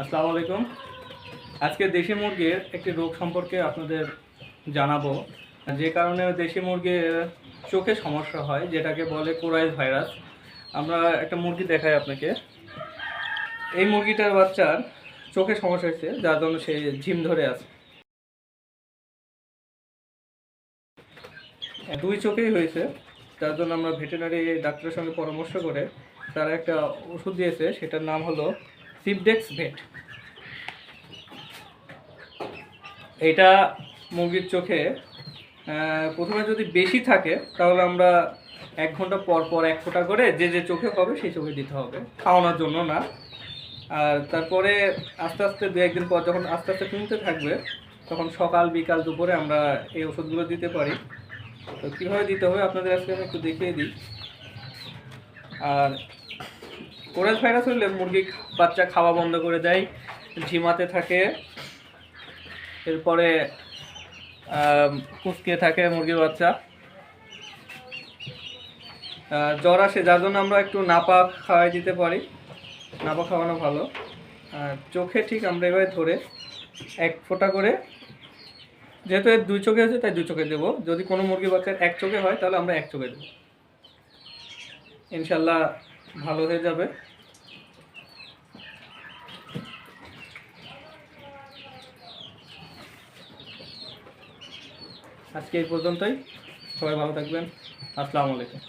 আসসালামু আলাইকুম। আজকে দেশি মুরগির একটি রোগ সম্পর্কে আপনাদের জানাবো, যে কারণে দেশি মুরগির চোখে সমস্যা হয়, যেটাকে বলে কোরাইল ভাইরাস। আমরা একটা মুরগি দেখাই আপনাকে। এই মুরগিটার বাচ্চার চোখে সমস্যা হয়েছে, যার জন্য সে ঝিম ধরে আছে। দুই চোখেই হয়েছে, তার জন্য আমরা ভেটেরিনারি ডাক্তারের সঙ্গে পরামর্শ করে তারা একটা ওষুধ দিয়েছে, সেটার নাম হলো সিপডেক্স ভেট। এটা মুরগির চোখে প্রথমে যদি বেশি থাকে তাহলে আমরা 1 ঘন্টা পর পর 1 ফোঁটা করে যে চোখে হবে সেই চোখে দিতে হবে, খাওয়ানোর জন্য না। আর তারপরে আস্তে আস্তে 2-1 দিন পর যখন আস্তে আস্তে কমতে থাকবে, তখন সকাল বিকাল দুপুরে আমরা এই ওষুধগুলো দিতে পারি। তো কীভাবে দিতে হবে আপনাদের আজকে আমি একটু দেখিয়ে দিই। আর কোরাল ভাইরাস হলে মুরগি বাচ্চা খাওয়া বন্ধ করে দেয়, ঝিমাতে থাকে, এরপরে কুচকে থাকে মুরগির বাচ্চা, জ্বর আসে, যার জন্য আমরা একটু নাপা খাওয়াই দিতে পারি। নাপা খাওয়ানো ভালো। আর চোখে ঠিক আমরা এভাবে ধরে 1 ফোঁটা করে, যেহেতু এর 2 চোখে আছে তাই 2 চোখে দেবো। যদি কোনো মুরগির বাচ্চার 1 চোখে হয় তাহলে আমরা 1 চোখে দেবো, ইনশাল্লাহ ভালো হয়ে যাবে। আজকে এই পর্যন্তই, সবাই ভালো থাকবেন। আসসালামু আলাইকুম।